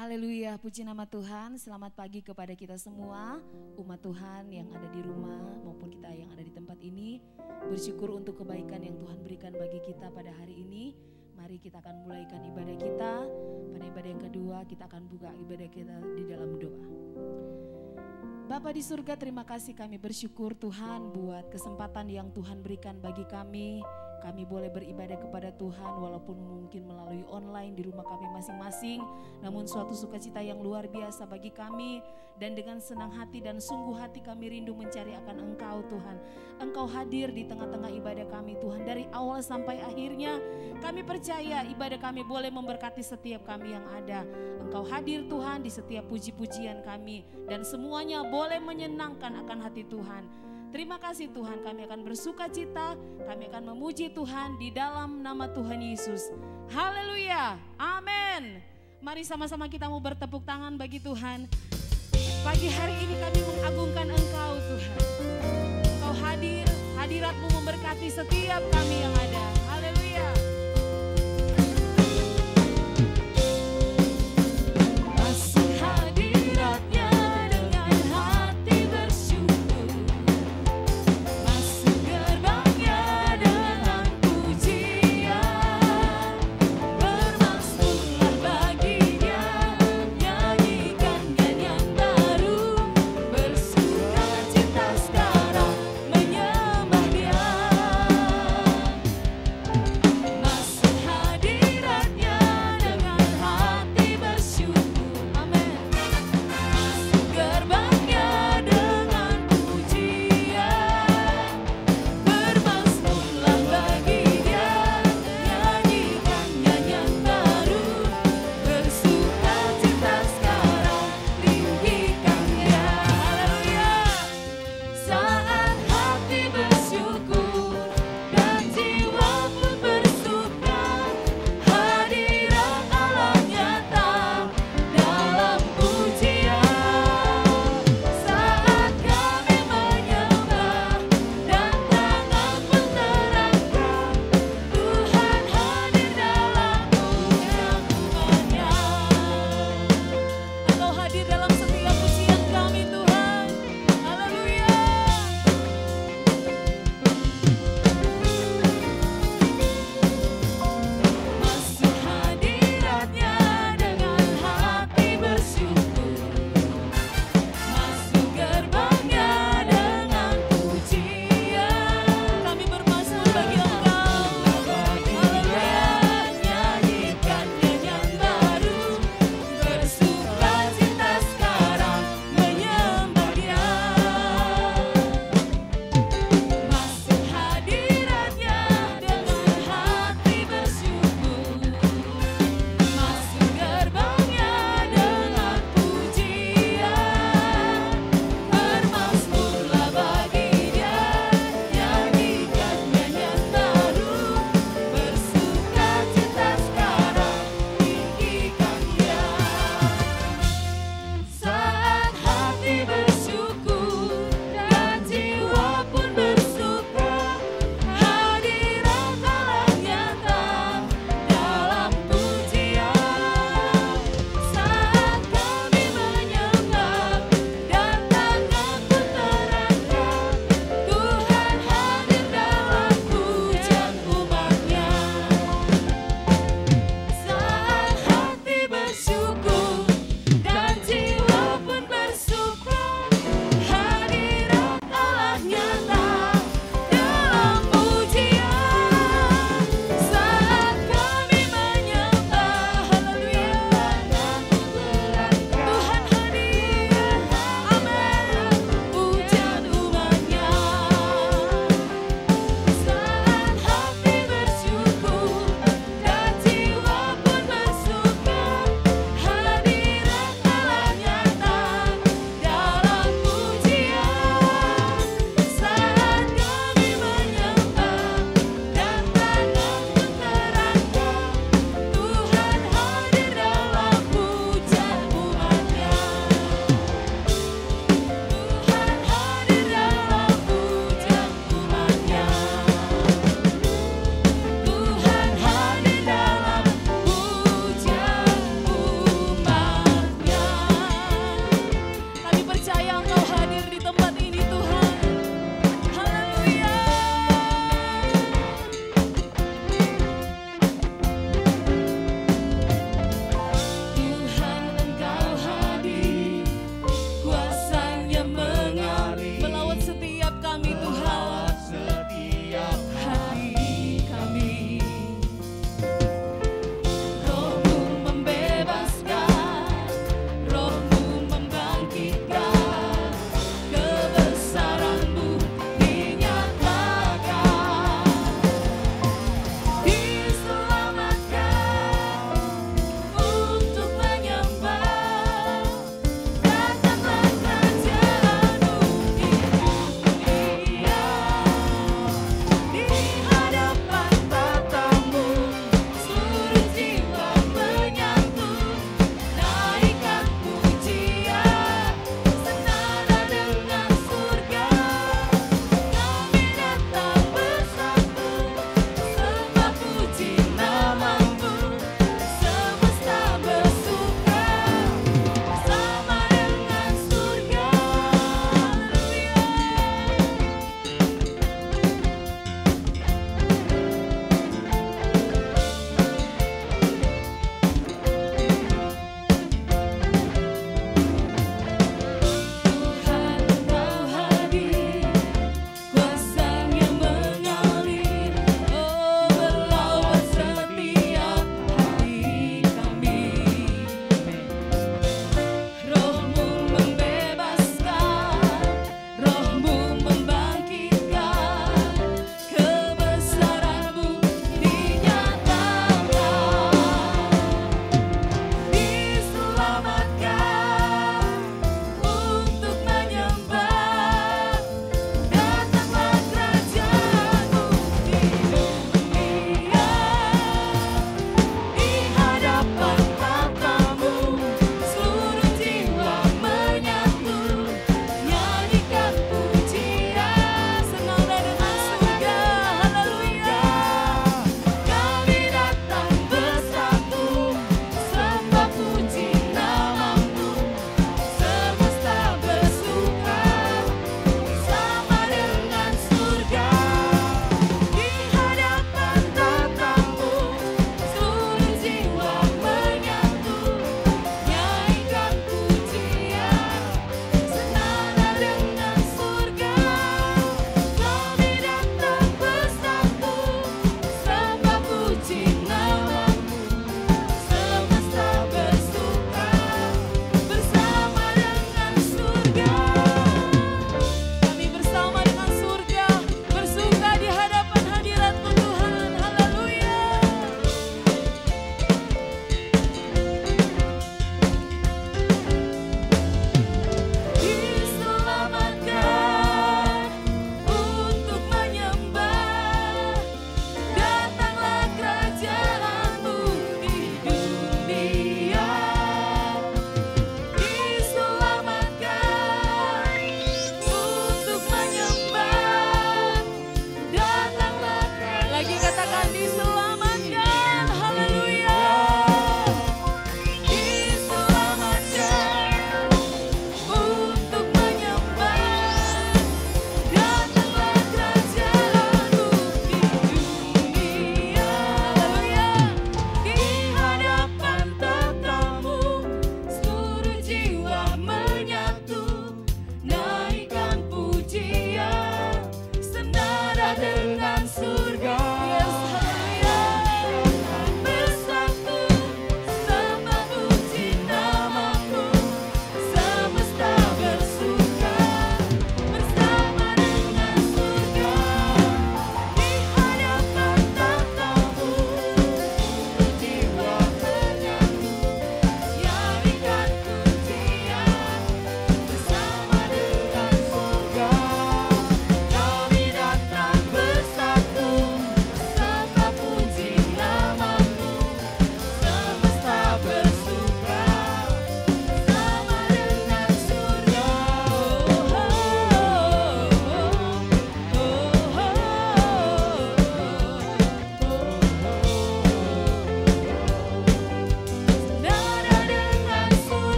Haleluya, puji nama Tuhan. Selamat pagi kepada kita semua, umat Tuhan yang ada di rumah maupun kita yang ada di tempat ini. Bersyukur untuk kebaikan yang Tuhan berikan bagi kita pada hari ini. Mari kita akan mulaikan ibadah kita. Pada ibadah yang kedua kita akan buka ibadah kita di dalam doa. Bapa di surga, terima kasih, kami bersyukur Tuhan buat kesempatan yang Tuhan berikan bagi kami. Kami boleh beribadah kepada Tuhan walaupun mungkin melalui online di rumah kami masing-masing. Namun suatu sukacita yang luar biasa bagi kami. Dan dengan senang hati dan sungguh hati kami rindu mencari akan Engkau Tuhan. Engkau hadir di tengah-tengah ibadah kami Tuhan. Dari awal sampai akhirnya kami percaya ibadah kami boleh memberkati setiap kami yang ada. Engkau hadir Tuhan di setiap puji-pujian kami. Dan semuanya boleh menyenangkan akan hati Tuhan. Terima kasih Tuhan, kami akan bersuka cita, kami akan memuji Tuhan di dalam nama Tuhan Yesus. Haleluya, amin. Mari sama-sama kita mau bertepuk tangan bagi Tuhan. Pagi hari ini kami mengagungkan Engkau Tuhan. Engkau hadir, hadirat-Mu memberkati setiap kami yang ada. Haleluya.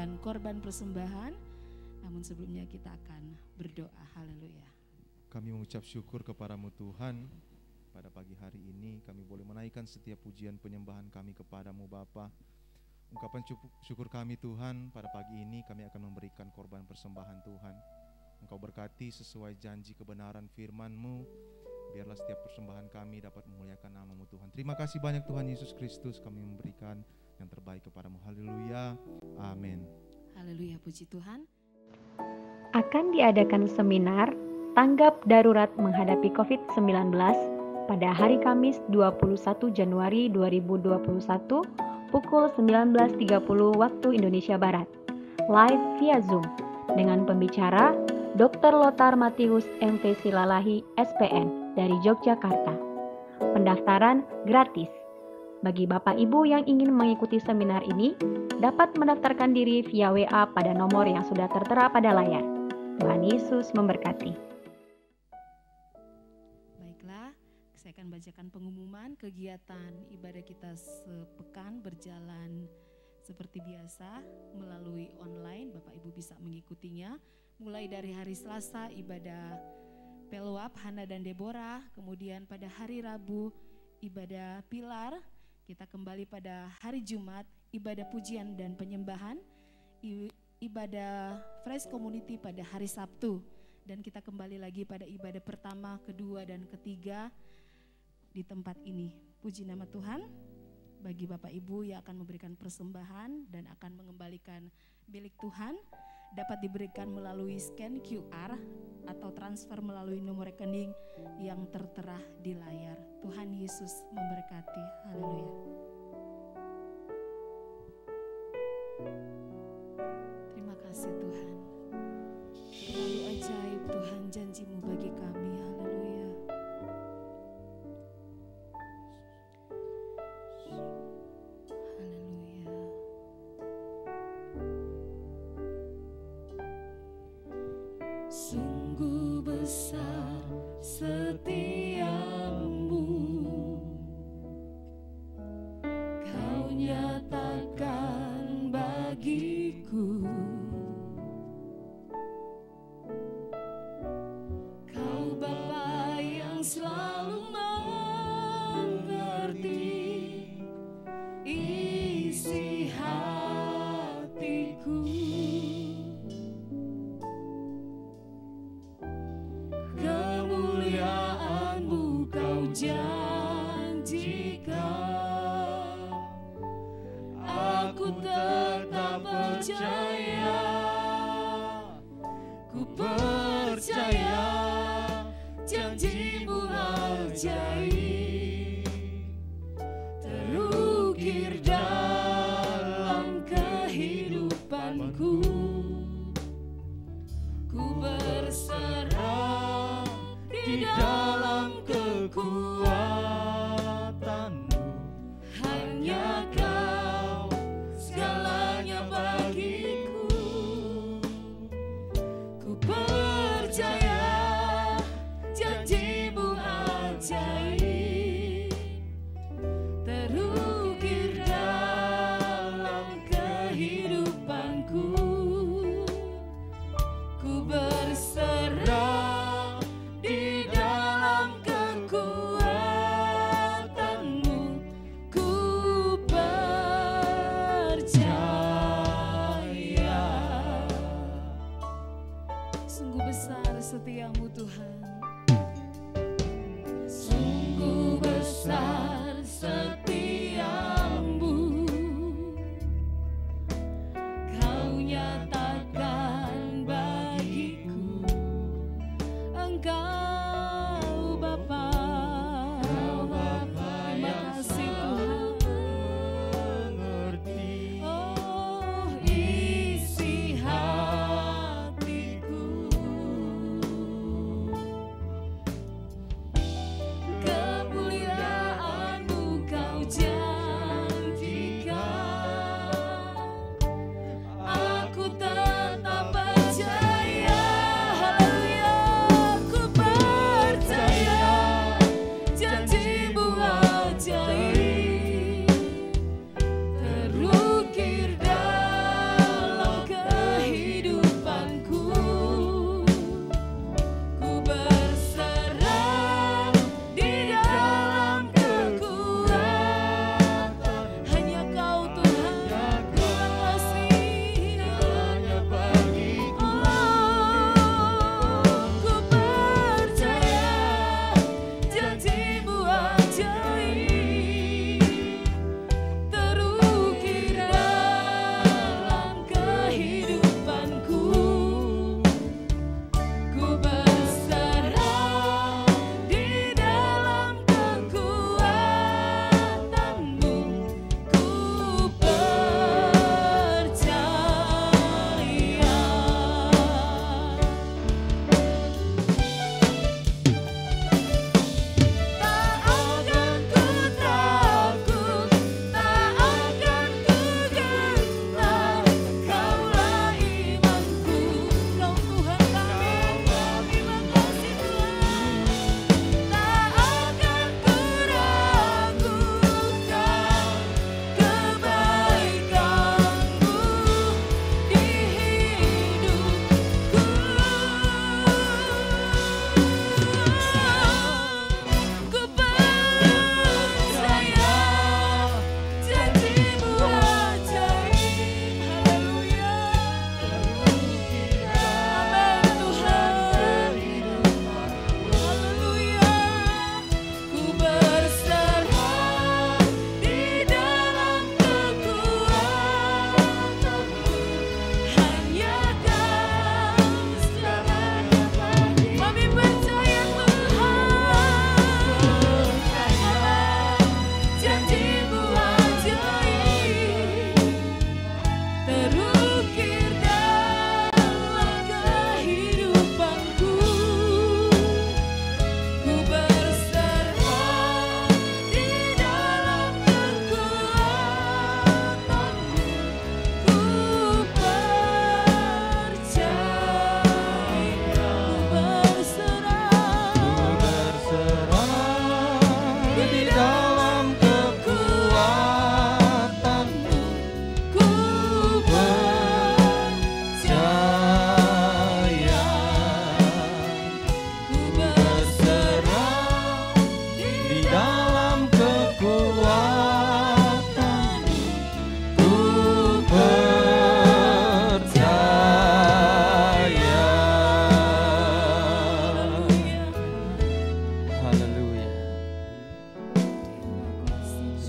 memberikan korban persembahan. Namun sebelumnya kita akan berdoa. Haleluya. Kami mengucap syukur kepadamu Tuhan. Pada pagi hari ini kami boleh menaikkan setiap pujian penyembahan kami kepadamu Bapa. Ungkapan syukur kami Tuhan, pada pagi ini kami akan memberikan korban persembahan Tuhan. Engkau berkati sesuai janji kebenaran firman-Mu. Biarlah setiap persembahan kami dapat memuliakan nama-Mu Tuhan. Terima kasih banyak Tuhan Yesus Kristus, kami memberikan yang terbaik kepadamu. Haleluya, amin. Haleluya, puji Tuhan. Akan diadakan seminar tanggap darurat menghadapi COVID-19 pada hari Kamis 21 Januari 2021 pukul 19.30 waktu Indonesia Barat, live via Zoom, dengan pembicara Dr. Lothar Matius MV Silalahi SPN dari Yogyakarta. Pendaftaran gratis. Bagi Bapak Ibu yang ingin mengikuti seminar ini, dapat mendaftarkan diri via WA pada nomor yang sudah tertera pada layar. Tuhan Yesus memberkati. Baiklah, saya akan bacakan pengumuman kegiatan ibadah kita sepekan berjalan seperti biasa melalui online. Bapak Ibu bisa mengikutinya mulai dari hari Selasa ibadah Peluap Hana dan Deborah, kemudian pada hari Rabu ibadah Pilar, kita kembali pada hari Jumat ibadah pujian dan penyembahan, ibadah Fresh Community pada hari Sabtu, dan kita kembali lagi pada ibadah pertama, kedua, dan ketiga di tempat ini. Puji nama Tuhan. Bagi Bapak Ibu yang akan memberikan persembahan dan akan mengembalikan milik Tuhan, dapat diberikan melalui scan QR atau transfer melalui nomor rekening yang tertera di layar. Tuhan Yesus memberkati. Haleluya. Terima kasih Tuhan. Terlalu ajaib Tuhan janji-Mu bagi kami. Haleluya. Haleluya. Sungguh besar setiamu, Kau nyatakan bagiku. Kau Bapa yang selalu mengerti isi hatiku. Kemuliaan-Mu Kau janjikan, aku tetap percaya, ku percaya janji-Mu ajaib terukir dalam kehidupanku. Ku berserah di dalam kekuatan-Mu, hanya Kau segalanya bagiku. Ku percaya janji-Mu ajaib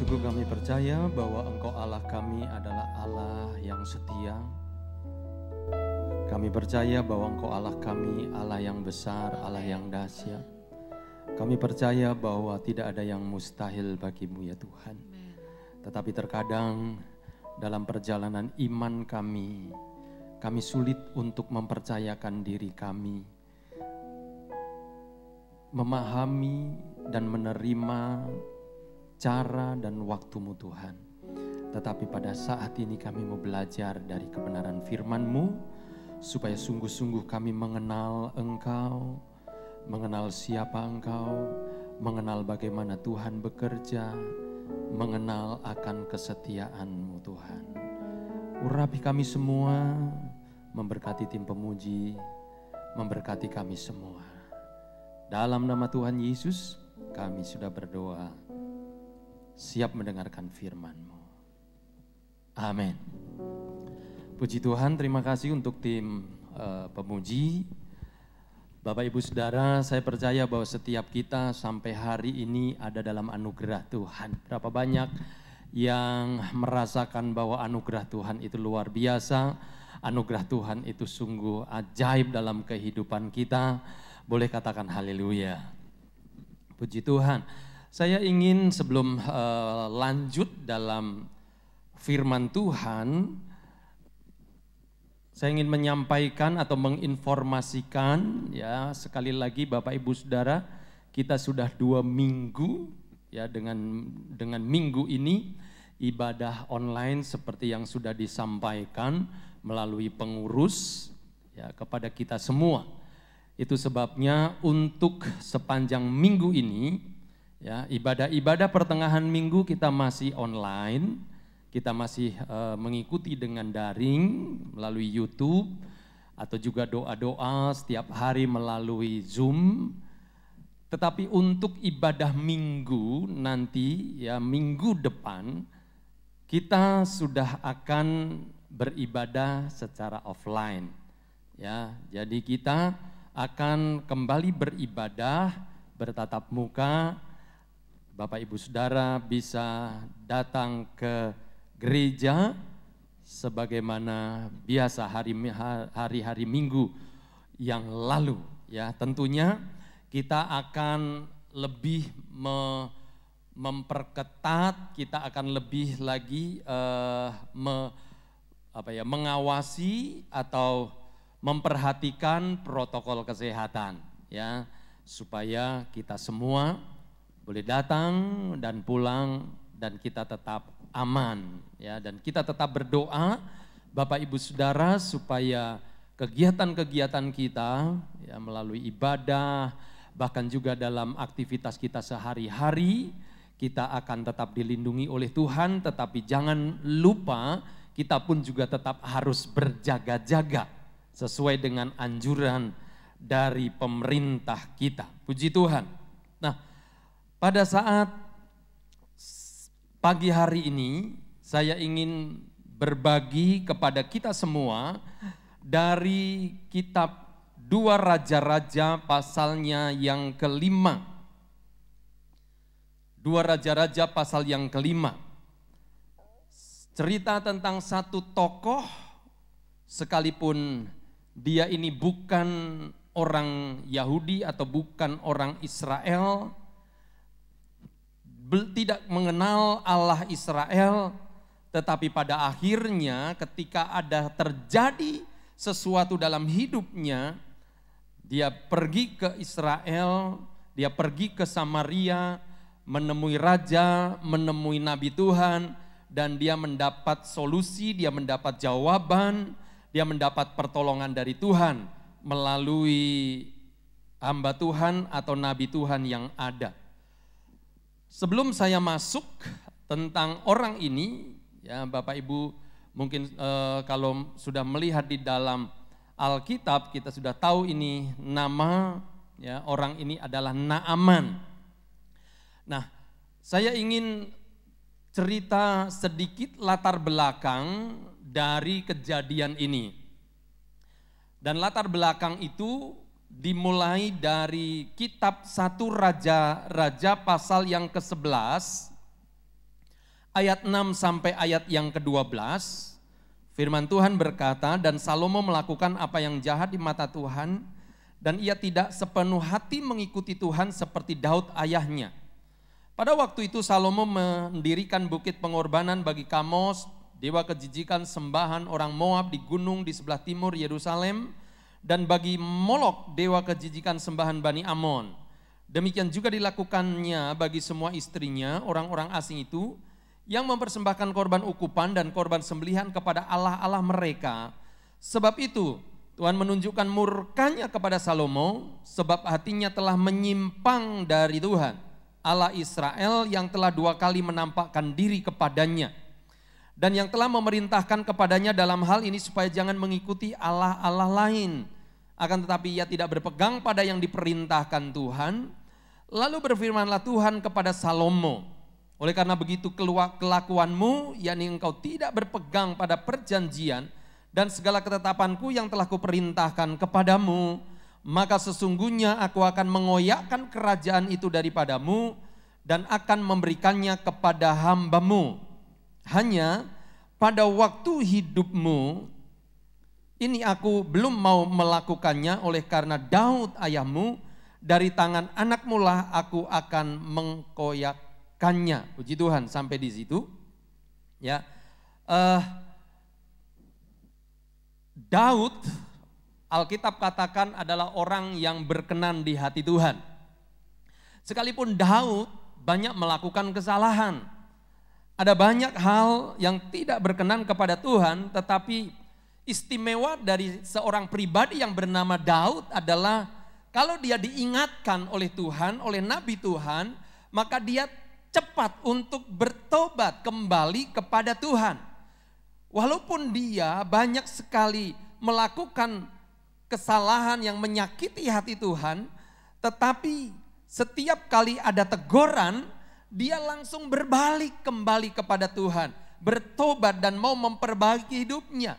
Sungguh kami percaya bahwa Engkau Allah kami adalah Allah yang setia. Kami percaya bahwa Engkau Allah kami, Allah yang besar, Allah yang dahsyat. Kami percaya bahwa tidak ada yang mustahil bagi-Mu ya Tuhan. Tetapi terkadang dalam perjalanan iman kami sulit untuk mempercayakan diri kami, memahami dan menerima cara dan waktu-Mu Tuhan. Tetapi pada saat ini kami mau belajar dari kebenaran firman-Mu, supaya sungguh-sungguh kami mengenal Engkau, mengenal siapa Engkau, mengenal bagaimana Tuhan bekerja, mengenal akan kesetiaan-Mu Tuhan. Urapi kami semua, memberkati tim pemuji, memberkati kami semua. Dalam nama Tuhan Yesus, kami sudah berdoa, siap mendengarkan firman-Mu. Amin. Puji Tuhan, terima kasih untuk tim pemuji. Bapak Ibu Saudara, saya percaya bahwa setiap kita sampai hari ini ada dalam anugerah Tuhan. Berapa banyak yang merasakan bahwa anugerah Tuhan itu luar biasa, anugerah Tuhan itu sungguh ajaib dalam kehidupan kita. Boleh katakan haleluya. Puji Tuhan. Saya ingin sebelum lanjut dalam firman Tuhan, saya ingin menyampaikan atau menginformasikan ya, sekali lagi Bapak Ibu Saudara, kita sudah 2 minggu ya dengan minggu ini ibadah online seperti yang sudah disampaikan melalui pengurus ya kepada kita semua. Itu sebabnya untuk sepanjang minggu ini ya, ibadah-ibadah pertengahan minggu kita masih online. Kita masih mengikuti dengan daring melalui YouTube atau juga doa-doa setiap hari melalui Zoom. Tetapi untuk ibadah minggu nanti ya, minggu depan kita sudah akan beribadah secara offline. Ya, jadi kita akan kembali beribadah bertatap muka. Bapak Ibu Saudara bisa datang ke gereja sebagaimana biasa hari-hari Minggu yang lalu ya. Tentunya kita akan lebih memperketat, kita akan lebih lagi mengawasi atau memperhatikan protokol kesehatan ya, supaya kita semua boleh datang dan pulang dan kita tetap aman ya, dan kita tetap berdoa Bapak Ibu Saudara supaya kegiatan-kegiatan kita ya melalui ibadah bahkan juga dalam aktivitas kita sehari-hari kita akan tetap dilindungi oleh Tuhan, tetapi jangan lupa kita pun juga tetap harus berjaga-jaga sesuai dengan anjuran dari pemerintah kita. Puji Tuhan. Nah, pada saat pagi hari ini saya ingin berbagi kepada kita semua dari kitab 2 Raja-Raja pasalnya yang ke-5. 2 Raja-Raja pasal yang ke-5. Cerita tentang satu tokoh sekalipun dia ini bukan orang Yahudi atau bukan orang Israel, tidak mengenal Allah Israel, tetapi pada akhirnya ketika ada terjadi sesuatu dalam hidupnya, dia pergi ke Israel, dia pergi ke Samaria, menemui raja, menemui nabi Tuhan, dan dia mendapat solusi, dia mendapat jawaban, dia mendapat pertolongan dari Tuhan melalui hamba Tuhan atau nabi Tuhan yang ada. Sebelum saya masuk tentang orang ini, ya Bapak Ibu mungkin kalau sudah melihat di dalam Alkitab kita sudah tahu ini nama ya, orang ini adalah Naaman. Nah, saya ingin cerita sedikit latar belakang dari kejadian ini. Dan latar belakang itu dimulai dari kitab 1 Raja-Raja pasal yang ke-11 ayat 6 sampai ayat yang ke-12, firman Tuhan berkata, dan Salomo melakukan apa yang jahat di mata Tuhan, dan ia tidak sepenuh hati mengikuti Tuhan seperti Daud ayahnya. Pada waktu itu Salomo mendirikan bukit pengorbanan bagi Kamos, dewa kejijikan sembahan orang Moab di gunung di sebelah timur Yerusalem, dan bagi Molok, dewa kejijikan sembahan Bani Amon. Demikian juga dilakukannya bagi semua istrinya, orang-orang asing itu, yang mempersembahkan korban ukupan dan korban sembelihan kepada Allah-Allah mereka. Sebab itu Tuhan menunjukkan murkanya kepada Salomo, sebab hatinya telah menyimpang dari Tuhan, Allah Israel yang telah 2 kali menampakkan diri kepadanya, dan yang telah memerintahkan kepadanya dalam hal ini supaya jangan mengikuti Allah-Allah lain. Akan tetapi ia tidak berpegang pada yang diperintahkan Tuhan. Lalu berfirmanlah Tuhan kepada Salomo, oleh karena begitu kelakuanmu, yakni engkau tidak berpegang pada perjanjian dan segala ketetapanku yang telah kuperintahkan kepadamu, maka sesungguhnya aku akan mengoyakkan kerajaan itu daripadamu dan akan memberikannya kepada hambamu. Hanya pada waktu hidupmu ini aku belum mau melakukannya, oleh karena Daud ayahmu, dari tangan anakmu lah aku akan mengkoyakkannya. Puji Tuhan, sampai di situ. Ya, Daud, Alkitab katakan adalah orang yang berkenan di hati Tuhan. Sekalipun Daud banyak melakukan kesalahan, ada banyak hal yang tidak berkenan kepada Tuhan, tetapi istimewa dari seorang pribadi yang bernama Daud adalah kalau dia diingatkan oleh Tuhan, oleh Nabi Tuhan, maka dia cepat untuk bertobat kembali kepada Tuhan. Walaupun dia banyak sekali melakukan kesalahan yang menyakiti hati Tuhan, tetapi setiap kali ada teguran, dia langsung berbalik kembali kepada Tuhan, bertobat dan mau memperbaiki hidupnya.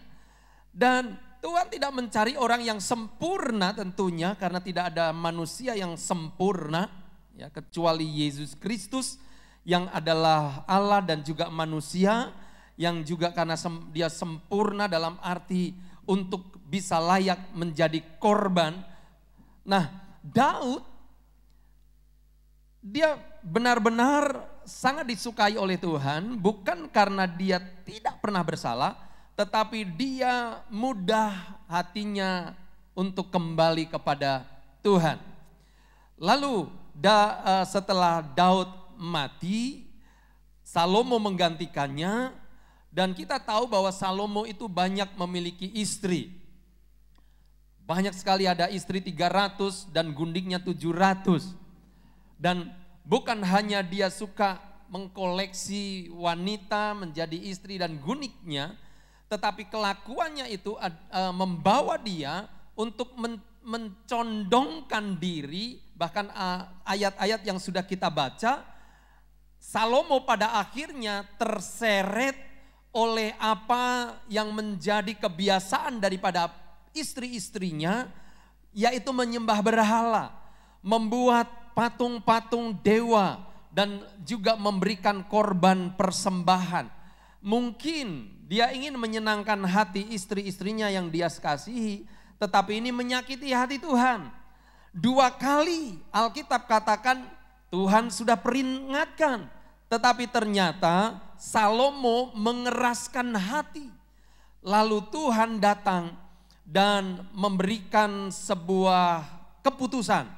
Dan Tuhan tidak mencari orang yang sempurna tentunya, karena tidak ada manusia yang sempurna, ya, kecuali Yesus Kristus yang adalah Allah dan juga manusia, yang juga karena dia sempurna dalam arti untuk bisa layak menjadi korban. Nah, Daud dia benar-benar sangat disukai oleh Tuhan, bukan karena dia tidak pernah bersalah, tetapi dia mudah hatinya untuk kembali kepada Tuhan. Lalu setelah Daud mati, Salomo menggantikannya, dan kita tahu bahwa Salomo itu banyak memiliki istri. Banyak sekali, ada istri 300 dan gundiknya 700. Dan bukan hanya dia suka mengkoleksi wanita menjadi istri dan gundiknya, tetapi kelakuannya itu membawa dia untuk mencondongkan diri. Bahkan ayat-ayat yang sudah kita baca, Salomo pada akhirnya terseret oleh apa yang menjadi kebiasaan daripada istri-istrinya, yaitu menyembah berhala, membuat patung-patung dewa, dan juga memberikan korban persembahan. Mungkin dia ingin menyenangkan hati istri-istrinya yang dia kasihi, tetapi ini menyakiti hati Tuhan. 2 kali Alkitab katakan Tuhan sudah peringatkan, tetapi ternyata Salomo mengeraskan hati. Lalu Tuhan datang dan memberikan sebuah keputusan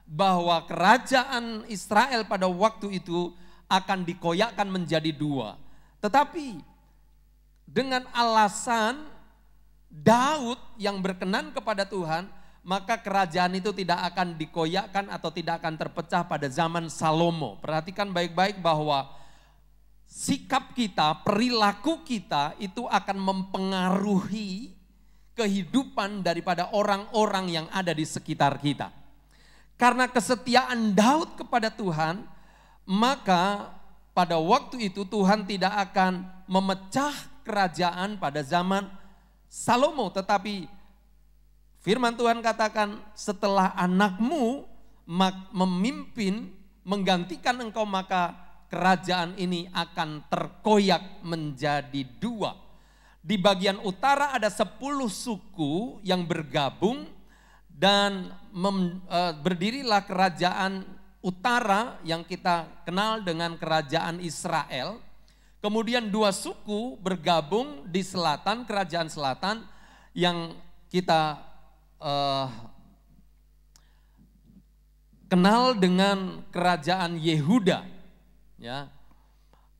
bahwa kerajaan Israel pada waktu itu akan dikoyakkan menjadi 2. Tetapi dengan alasan Daud yang berkenan kepada Tuhan, maka kerajaan itu tidak akan dikoyakkan atau tidak akan terpecah pada zaman Salomo. Perhatikan baik-baik bahwa sikap kita, perilaku kita itu akan mempengaruhi kehidupan daripada orang-orang yang ada di sekitar kita. Karena kesetiaan Daud kepada Tuhan, maka pada waktu itu Tuhan tidak akan memecah kerajaan pada zaman Salomo, tetapi firman Tuhan katakan setelah anakmu memimpin menggantikan engkau, maka kerajaan ini akan terkoyak menjadi dua. Di bagian utara ada 10 suku yang bergabung dan berdirilah kerajaan utara yang kita kenal dengan kerajaan Israel. Kemudian 2 suku bergabung di selatan, kerajaan selatan yang kita kenal dengan kerajaan Yehuda. Ya.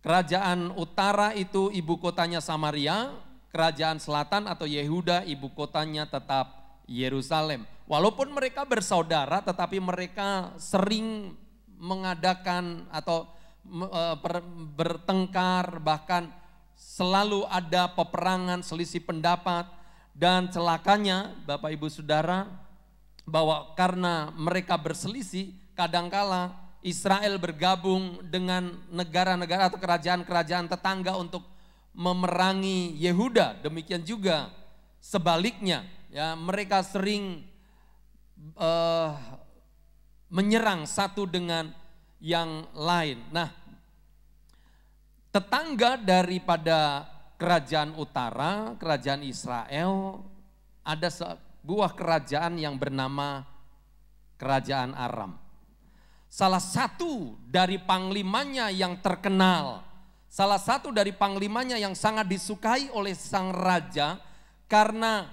Kerajaan utara itu ibu kotanya Samaria, kerajaan selatan atau Yehuda ibu kotanya tetap Yerusalem. Walaupun mereka bersaudara tetapi mereka sering mengadakan atau bertengkar, bahkan selalu ada peperangan, selisih pendapat, dan celakanya Bapak Ibu Saudara bahwa karena mereka berselisih kadangkala Israel bergabung dengan negara-negara atau kerajaan-kerajaan tetangga untuk memerangi Yehuda. Demikian juga sebaliknya, ya, mereka sering menyerang satu dengan yang lain. Nah, tetangga daripada kerajaan utara, kerajaan Israel, ada sebuah kerajaan yang bernama Kerajaan Aram. Salah satu dari panglimanya yang terkenal, salah satu dari panglimanya yang sangat disukai oleh sang raja karena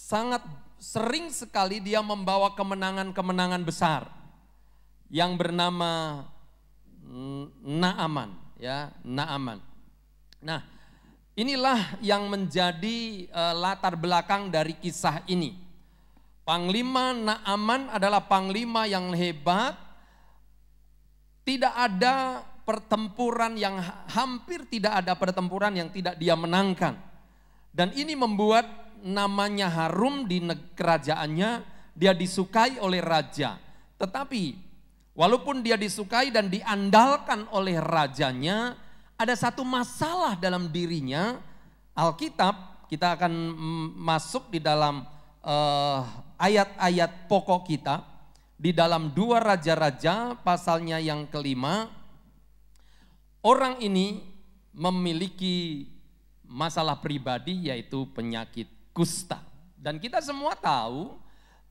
sangat sering sekali dia membawa kemenangan-kemenangan besar yang bernama Naaman, ya, Naaman. Nah, inilah yang menjadi latar belakang dari kisah ini. Panglima Naaman adalah panglima yang hebat. Tidak ada pertempuran yang hampir tidak ada pertempuran yang tidak dia menangkan. Dan ini membuat namanya harum di kerajaannya, dia disukai oleh raja. Tetapi walaupun dia disukai dan diandalkan oleh rajanya, ada satu masalah dalam dirinya. Alkitab, kita akan masuk di dalam ayat-ayat pokok kita. Di dalam 2 Raja-Raja pasalnya yang kelima, orang ini memiliki masalah pribadi yaitu penyakit kusta. Dan kita semua tahu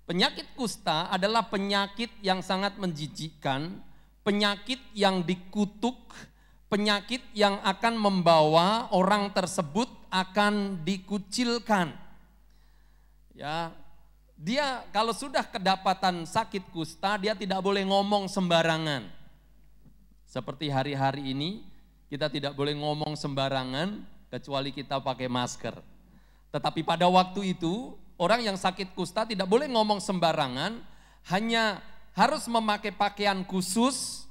penyakit kusta adalah penyakit yang sangat menjijikkan, penyakit yang dikutuk, penyakit yang akan membawa orang tersebut akan dikucilkan. Ya, dia kalau sudah kedapatan sakit kusta, dia tidak boleh ngomong sembarangan. Seperti hari-hari ini, kita tidak boleh ngomong sembarangan kecuali kita pakai masker. Tetapi pada waktu itu, orang yang sakit kusta tidak boleh ngomong sembarangan, hanya harus memakai pakaian khusus,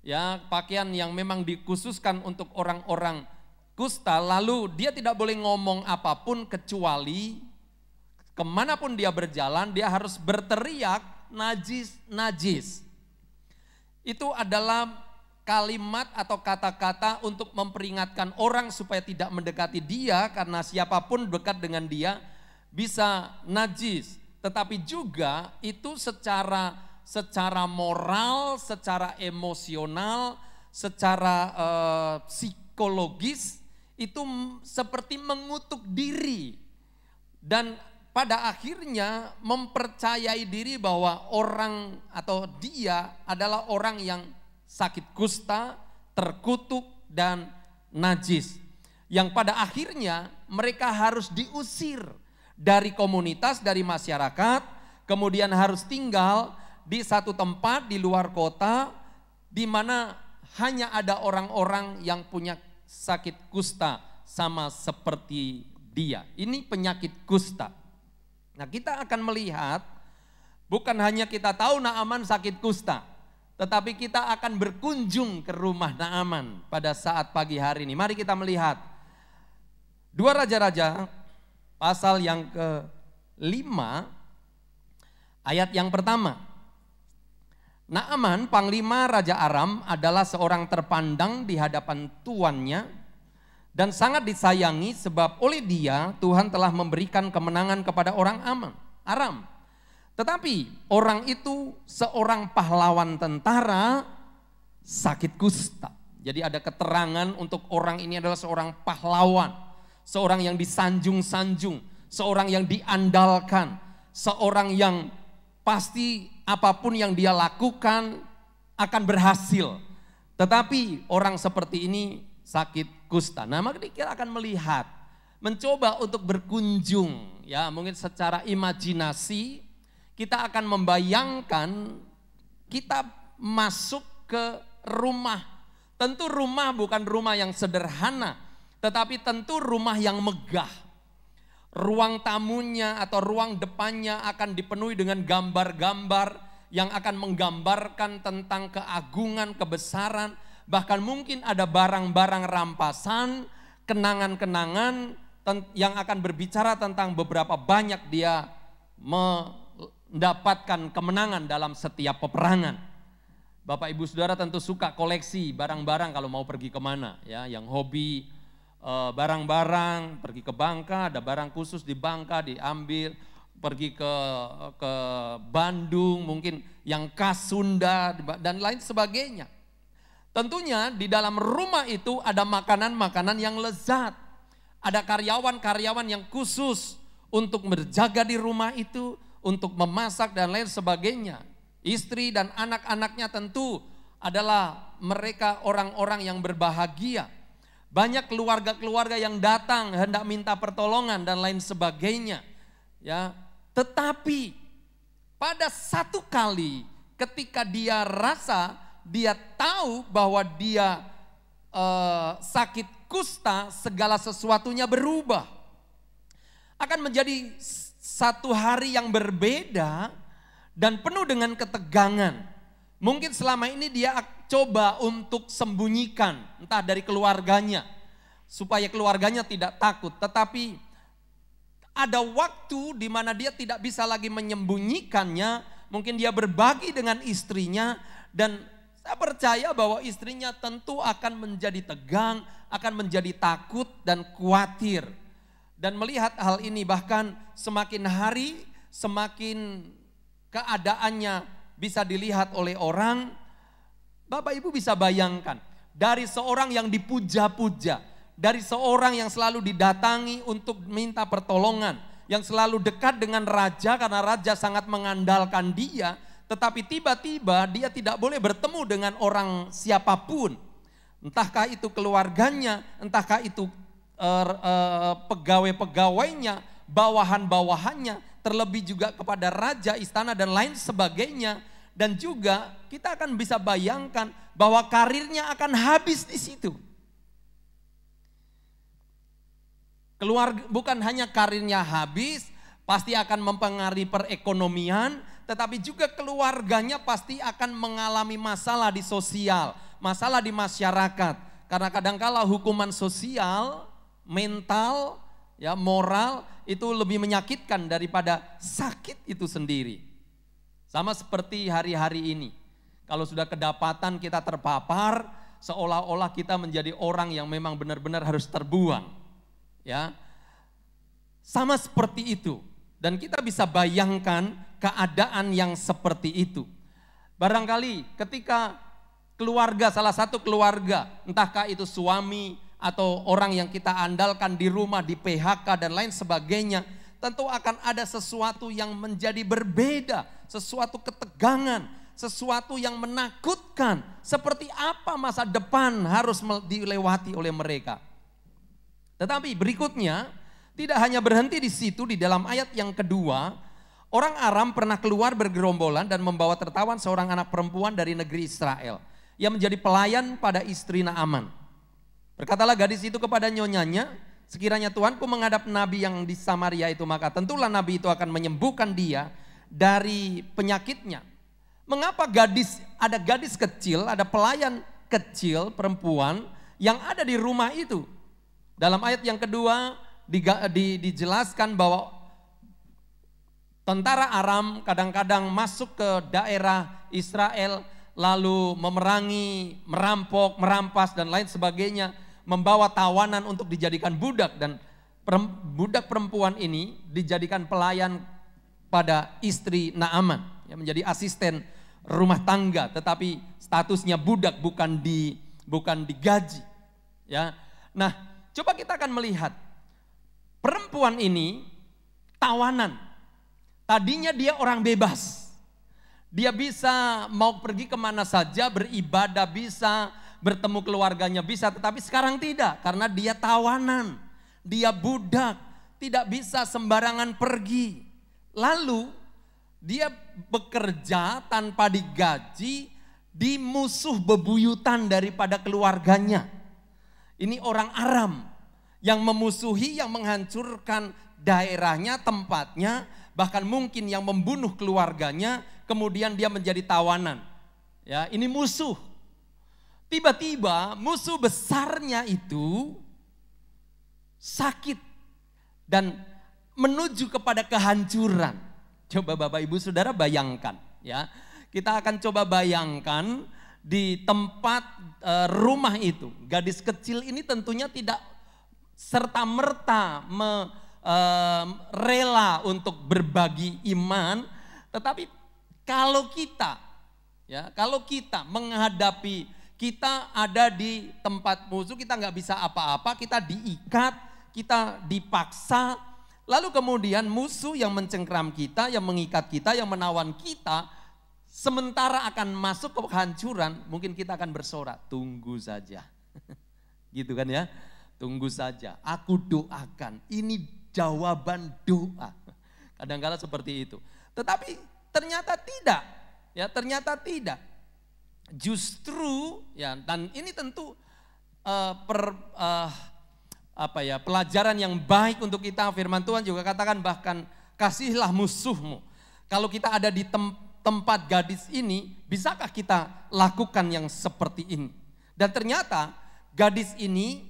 ya, pakaian yang memang dikhususkan untuk orang-orang kusta. Lalu dia tidak boleh ngomong apapun kecuali kemanapun dia berjalan, dia harus berteriak najis, najis. Itu adalah kalimat atau kata-kata untuk memperingatkan orang supaya tidak mendekati dia, karena siapapun dekat dengan dia bisa najis. Tetapi juga itu secara moral, secara emosional, secara psikologis itu seperti mengutuk diri. Dan pada akhirnya mempercayai diri bahwa orang atau dia adalah orang yang sakit kusta, terkutuk dan najis. Yang pada akhirnya mereka harus diusir dari komunitas, dari masyarakat, kemudian harus tinggal di satu tempat di luar kota di mana hanya ada orang-orang yang punya sakit kusta sama seperti dia. Ini penyakit kusta. Nah, kita akan melihat bukan hanya kita tahu Naaman sakit kusta, tetapi kita akan berkunjung ke rumah Naaman pada saat pagi hari ini. Mari kita melihat 2 Raja-Raja pasal yang ke-5 ayat yang pertama. Naaman, panglima Raja Aram, adalah seorang terpandang di hadapan tuannya dan sangat disayangi sebab oleh dia Tuhan telah memberikan kemenangan kepada orang Aram. Tetapi orang itu seorang pahlawan tentara sakit kusta. Jadi ada keterangan untuk orang ini adalah seorang pahlawan, seorang yang disanjung-sanjung, seorang yang diandalkan, seorang yang pasti apapun yang dia lakukan akan berhasil. Tetapi orang seperti ini sakit kusta. Nah, maka kita akan melihat, mencoba untuk berkunjung, ya mungkin secara imajinasi kita akan membayangkan kita masuk ke rumah. Tentu rumah bukan rumah yang sederhana, tetapi tentu rumah yang megah. Ruang tamunya atau ruang depannya akan dipenuhi dengan gambar-gambar yang akan menggambarkan tentang keagungan, kebesaran, bahkan mungkin ada barang-barang rampasan, kenangan-kenangan yang akan berbicara tentang beberapa banyak dia mendapatkan kemenangan dalam setiap peperangan. Bapak Ibu Saudara tentu suka koleksi barang-barang kalau mau pergi kemana, ya, yang hobi barang-barang, pergi ke Bangka, ada barang khusus di Bangka diambil, pergi ke Bandung, mungkin yang khas Sunda dan lain sebagainya. Tentunya di dalam rumah itu ada makanan-makanan yang lezat, ada karyawan-karyawan yang khusus untuk berjaga di rumah itu, untuk memasak dan lain sebagainya. Istri dan anak-anaknya tentu adalah mereka orang-orang yang berbahagia. Banyak keluarga-keluarga yang datang hendak minta pertolongan dan lain sebagainya. Ya, tetapi pada satu kali ketika dia rasa, dia tahu bahwa dia sakit kusta, segala sesuatunya berubah. Akan menjadi satu hari yang berbeda dan penuh dengan ketegangan. Mungkin selama ini dia coba untuk sembunyikan, entah dari keluarganya, supaya keluarganya tidak takut. Tetapi ada waktu di mana dia tidak bisa lagi menyembunyikannya. Mungkin dia berbagi dengan istrinya, dan saya percaya bahwa istrinya tentu akan menjadi tegang, akan menjadi takut dan khawatir. Dan melihat hal ini, bahkan semakin hari semakin keadaannya bisa dilihat oleh orang. Bapak Ibu bisa bayangkan, dari seorang yang dipuja-puja, dari seorang yang selalu didatangi untuk minta pertolongan, yang selalu dekat dengan raja karena raja sangat mengandalkan dia, tetapi tiba-tiba dia tidak boleh bertemu dengan orang siapapun. Entahkah itu keluarganya, entahkah itu pegawai-pegawainya, bawahan-bawahannya, terlebih juga kepada raja, istana dan lain sebagainya. Dan juga kita akan bisa bayangkan bahwa karirnya akan habis di situ. Bukan hanya karirnya habis, pasti akan mempengaruhi perekonomian, tetapi juga keluarganya pasti akan mengalami masalah di sosial, masalah di masyarakat. Karena kadangkala hukuman sosial, mental, ya moral itu lebih menyakitkan daripada sakit itu sendiri. Sama seperti hari-hari ini. Kalau sudah kedapatan kita terpapar, seolah-olah kita menjadi orang yang memang benar-benar harus terbuang. Ya. Sama seperti itu. Dan kita bisa bayangkan keadaan yang seperti itu. Barangkali ketika keluarga, salah satu keluarga, entahkah itu suami atau orang yang kita andalkan di rumah, di PHK dan lain sebagainya, tentu akan ada sesuatu yang menjadi berbeda, sesuatu ketegangan, sesuatu yang menakutkan. Seperti apa masa depan harus dilewati oleh mereka. Tetapi berikutnya, tidak hanya berhenti di situ, di dalam ayat yang kedua, orang Aram pernah keluar bergerombolan dan membawa tertawan seorang anak perempuan dari negeri Israel, yang menjadi pelayan pada istri Naaman. Berkatalah gadis itu kepada nyonyanya, sekiranya Tuanku menghadap nabi yang di Samaria itu, maka tentulah nabi itu akan menyembuhkan dia dari penyakitnya. Mengapa ada gadis kecil, ada pelayan kecil perempuan yang ada di rumah itu? Dalam ayat yang kedua dijelaskan bahwa tentara Aram kadang-kadang masuk ke daerah Israel, lalu memerangi, merampok, merampas dan lain sebagainya, membawa tawanan untuk dijadikan budak, dan budak perempuan ini dijadikan pelayan pada istri Naaman, yang menjadi asisten rumah tangga, tetapi statusnya budak, bukan digaji. Ya, nah coba kita akan melihat perempuan ini tawanan. Tadinya dia orang bebas, dia bisa mau pergi kemana saja, beribadah bisa, bertemu keluarganya bisa, tetapi sekarang tidak karena dia tawanan, dia budak, tidak bisa sembarangan pergi. Lalu dia bekerja tanpa digaji di musuh bebuyutan daripada keluarganya. Ini orang Aram yang memusuhi, yang menghancurkan daerahnya, tempatnya, bahkan mungkin yang membunuh keluarganya, kemudian dia menjadi tawanan. Ya, ini musuh. Tiba-tiba musuh besarnya itu sakit dan menuju kepada kehancuran. Coba Bapak Ibu Saudara bayangkan ya. Kita akan coba bayangkan di tempat rumah itu. Gadis kecil ini tentunya tidak serta-merta rela untuk berbagi iman. Tetapi kalau kita menghadapi, kita ada di tempat musuh, kita nggak bisa apa-apa, kita diikat, kita dipaksa. Lalu kemudian musuh yang mencengkram kita, yang mengikat kita, yang menawan kita, sementara akan masuk ke kehancuran, mungkin kita akan bersorak, tunggu saja. Gitu kan ya, tunggu saja, aku doakan, ini jawaban doa. Kadang-kadang seperti itu. Tetapi ternyata tidak, ya ternyata tidak. Justru, ya dan ini tentu pelajaran yang baik untuk kita. Firman Tuhan juga katakan bahkan kasihilah musuhmu. Kalau kita ada di tempat gadis ini, bisakah kita lakukan yang seperti ini? Dan ternyata gadis ini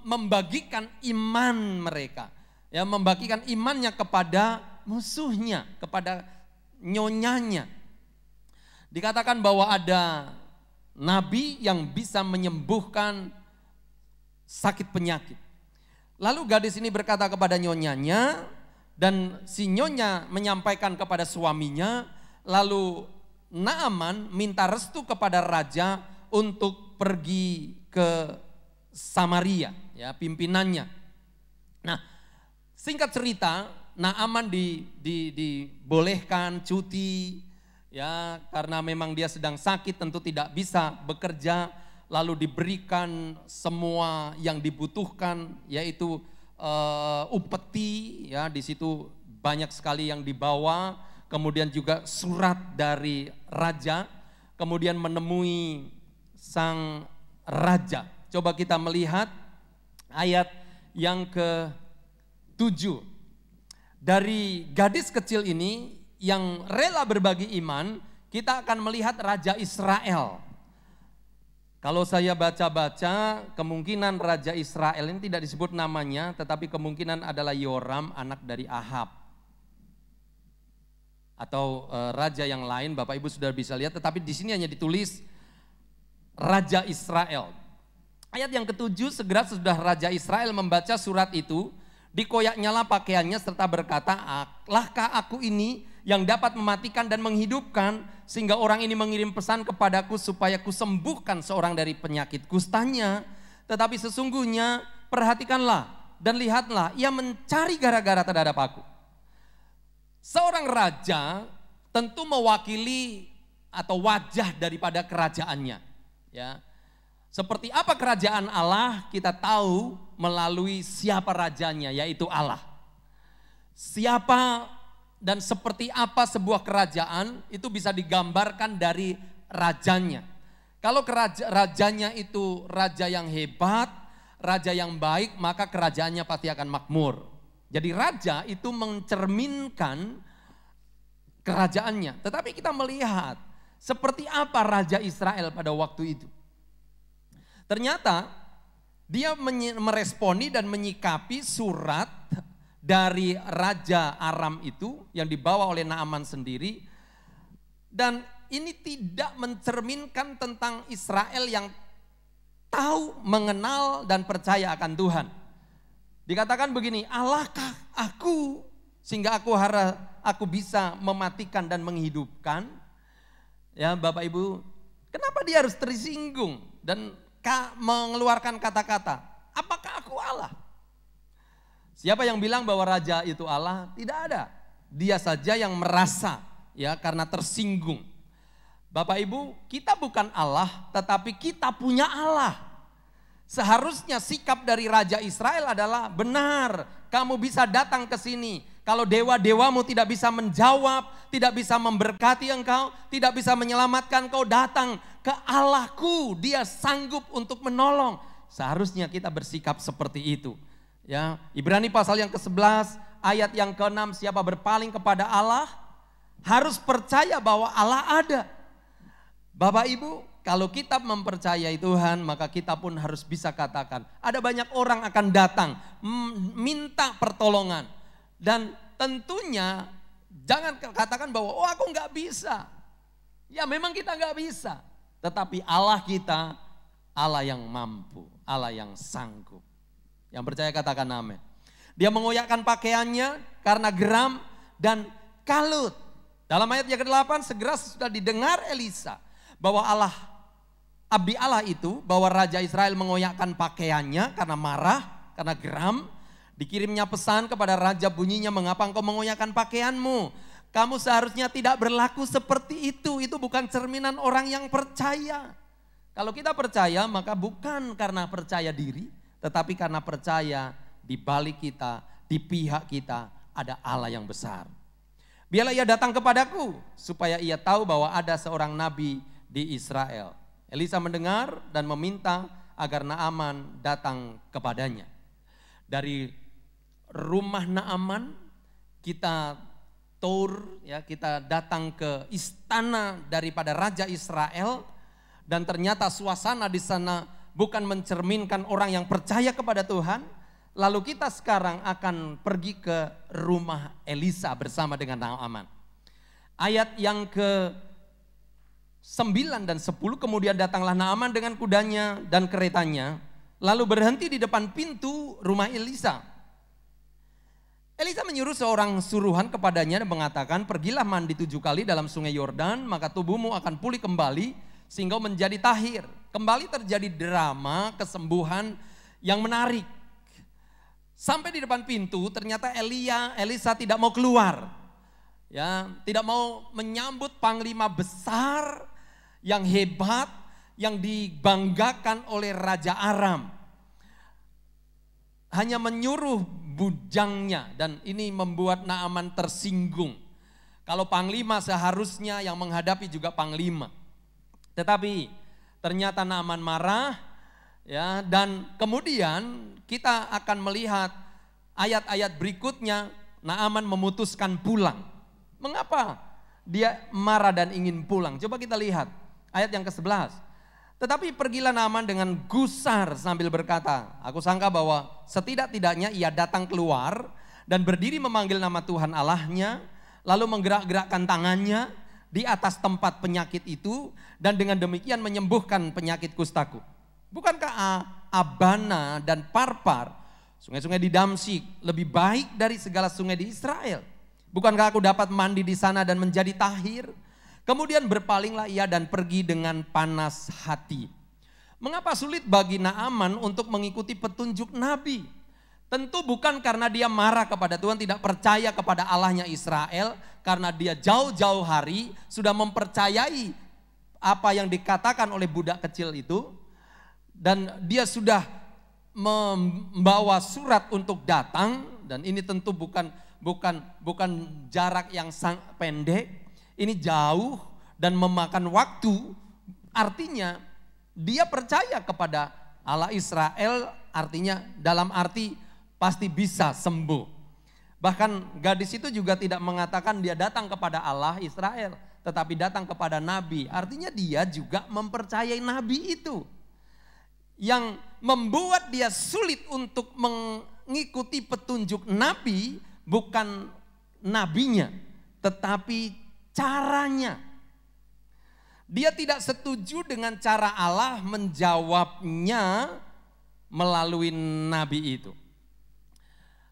membagikan iman mereka, ya membagikan imannya kepada musuhnya, kepada nyonyanya. Dikatakan bahwa ada nabi yang bisa menyembuhkan sakit penyakit. Lalu gadis ini berkata kepada nyonyanya, dan si nyonya menyampaikan kepada suaminya. Lalu Naaman minta restu kepada raja untuk pergi ke Samaria, ya pimpinannya. Nah, singkat cerita, Naaman dibolehkan cuti, ya karena memang dia sedang sakit, tentu tidak bisa bekerja. Lalu diberikan semua yang dibutuhkan, yaitu upeti, ya di situ banyak sekali yang dibawa. Kemudian juga surat dari raja, kemudian menemui sang raja. Coba kita melihat ayat yang ke-7. Dari gadis kecil ini yang rela berbagi iman, kita akan melihat Raja Israel. Kalau saya baca-baca, kemungkinan Raja Israel ini tidak disebut namanya, tetapi kemungkinan adalah Yoram, anak dari Ahab. Atau raja yang lain, Bapak Ibu sudah bisa lihat, tetapi di sini hanya ditulis Raja Israel. Ayat yang ke-7, segera sesudah Raja Israel membaca surat itu, dikoyaknyalah pakaiannya serta berkata, "Lahkah aku ini yang dapat mematikan dan menghidupkan, sehingga orang ini mengirim pesan kepadaku supaya kusembuhkan seorang dari penyakit kustanya. Tetapi sesungguhnya perhatikanlah dan lihatlah, ia mencari gara-gara terhadap aku." Seorang raja tentu mewakili atau wajah daripada kerajaannya. Ya, seperti apa kerajaan Allah kita tahu melalui siapa rajanya, yaitu Allah. Siapa dan seperti apa sebuah kerajaan itu bisa digambarkan dari rajanya. Kalau rajanya itu raja yang hebat, raja yang baik, maka kerajaannya pasti akan makmur. Jadi raja itu mencerminkan kerajaannya. Tetapi kita melihat seperti apa Raja Israel pada waktu itu. Ternyata dia meresponi dan menyikapi surat dari Raja Aram itu yang dibawa oleh Naaman sendiri. Dan ini tidak mencerminkan tentang Israel yang tahu, mengenal dan percaya akan Tuhan. Dikatakan begini, "Allahkah aku sehingga aku bisa mematikan dan menghidupkan?" Ya Bapak Ibu, kenapa dia harus tersinggung dan mengeluarkan kata-kata, apakah aku Allah? Siapa yang bilang bahwa raja itu Allah? Tidak ada. Dia saja yang merasa ya karena tersinggung. Bapak Ibu, kita bukan Allah, tetapi kita punya Allah. Seharusnya sikap dari Raja Israel adalah benar, kamu bisa datang ke sini. Kalau dewa-dewamu tidak bisa menjawab, tidak bisa memberkati engkau, tidak bisa menyelamatkan engkau, datang ke Allahku, dia sanggup untuk menolong. Seharusnya kita bersikap seperti itu. Ya, Ibrani pasal yang ke-11 ayat yang ke-6, siapa berpaling kepada Allah harus percaya bahwa Allah ada. Bapak Ibu, kalau kita mempercayai Tuhan, maka kita pun harus bisa katakan, ada banyak orang akan datang minta pertolongan. Dan tentunya jangan katakan bahwa oh aku nggak bisa. Ya memang kita nggak bisa. Tetapi Allah kita, Allah yang mampu, Allah yang sanggup. Yang percaya katakan amin. Dia mengoyakkan pakaiannya karena geram dan kalut. Dalam ayat yang ke-8, segera sudah didengar Elisa bahwa Allah, abdi Allah itu, bahwa Raja Israel mengoyakkan pakaiannya karena marah, karena geram. Dikirimnya pesan kepada raja, bunyinya, mengapa engkau mengoyakkan pakaianmu? Kamu seharusnya tidak berlaku seperti itu bukan cerminan orang yang percaya. Kalau kita percaya maka bukan karena percaya diri, tetapi karena percaya di balik kita, di pihak kita ada Allah yang besar. Biarlah ia datang kepadaku supaya ia tahu bahwa ada seorang nabi di Israel. Elisa mendengar dan meminta agar Naaman datang kepadanya. Dari rumah Naaman kita tour, ya, kita datang ke istana daripada Raja Israel, dan ternyata suasana di sana bukan mencerminkan orang yang percaya kepada Tuhan. Lalu kita sekarang akan pergi ke rumah Elisa bersama dengan Naaman. Ayat yang ke-9 dan 10, kemudian datanglah Naaman dengan kudanya dan keretanya, lalu berhenti di depan pintu rumah Elisa. Elisa menyuruh seorang suruhan kepadanya dan mengatakan, pergilah mandi 7 kali dalam sungai Yordan, maka tubuhmu akan pulih kembali sehingga menjadi tahir. Kembali terjadi drama kesembuhan yang menarik. Sampai di depan pintu ternyata Elisa tidak mau keluar. Ya, tidak mau menyambut panglima besar yang hebat yang dibanggakan oleh Raja Aram. Hanya menyuruh bujangnya, dan ini membuat Naaman tersinggung. Kalau panglima seharusnya yang menghadapi juga panglima. Tetapi ternyata Naaman marah, ya, dan kemudian kita akan melihat ayat-ayat berikutnya Naaman memutuskan pulang. Mengapa dia marah dan ingin pulang? Coba kita lihat ayat yang ke-11. Tetapi pergilah Naaman dengan gusar sambil berkata, aku sangka bahwa setidak-tidaknya ia datang keluar dan berdiri memanggil nama Tuhan Allahnya, lalu menggerak-gerakkan tangannya di atas tempat penyakit itu dan dengan demikian menyembuhkan penyakit kustaku. Bukankah Abana dan Parpar, sungai-sungai di Damsyik, lebih baik dari segala sungai di Israel? Bukankah aku dapat mandi di sana dan menjadi tahir? Kemudian berpalinglah ia dan pergi dengan panas hati. Mengapa sulit bagi Naaman untuk mengikuti petunjuk Nabi? Tentu bukan karena dia marah kepada Tuhan, tidak percaya kepada Allahnya Israel. Karena dia jauh-jauh hari sudah mempercayai apa yang dikatakan oleh budak kecil itu. Dan dia sudah membawa surat untuk datang. Dan ini tentu bukan jarak yang sangat pendek. Ini jauh dan memakan waktu, artinya dia percaya kepada Allah Israel, artinya dalam arti pasti bisa sembuh. Bahkan gadis itu juga tidak mengatakan dia datang kepada Allah Israel, tetapi datang kepada Nabi, artinya dia juga mempercayai Nabi itu. Yang membuat dia sulit untuk mengikuti petunjuk Nabi bukan nabinya, tetapi caranya. Dia tidak setuju dengan cara Allah menjawabnya melalui nabi itu.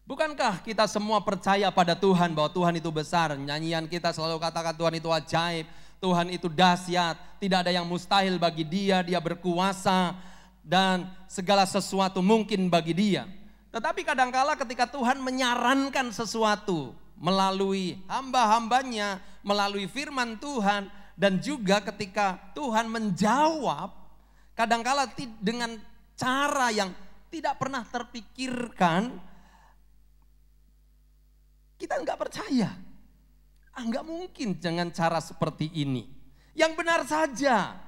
Bukankah kita semua percaya pada Tuhan bahwa Tuhan itu besar? Nyanyian kita selalu katakan Tuhan itu ajaib, Tuhan itu dahsyat, tidak ada yang mustahil bagi Dia, Dia berkuasa dan segala sesuatu mungkin bagi Dia. Tetapi kadangkala ketika Tuhan menyarankan sesuatu melalui hamba-hambanya, melalui firman Tuhan, dan juga ketika Tuhan menjawab, kadangkala dengan cara yang tidak pernah terpikirkan, kita enggak percaya. Enggak mungkin dengan cara seperti ini. Yang benar saja.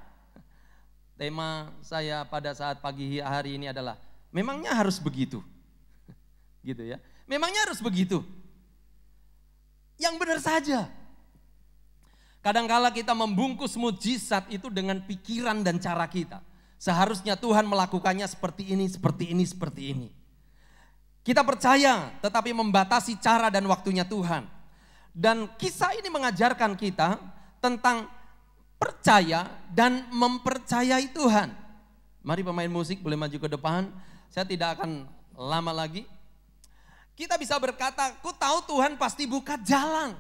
Tema saya pada saat pagi hari ini adalah, memangnya harus begitu? Gitu ya. Memangnya harus begitu? Yang benar saja. Kadangkala kita membungkus mujizat itu dengan pikiran dan cara kita. Seharusnya Tuhan melakukannya seperti ini, seperti ini, seperti ini. Kita percaya tetapi membatasi cara dan waktunya Tuhan. Dan kisah ini mengajarkan kita tentang percaya dan mempercayai Tuhan. Mari pemain musik boleh maju ke depan. Saya tidak akan lama lagi. Kita bisa berkata, ku tahu Tuhan pasti buka jalan.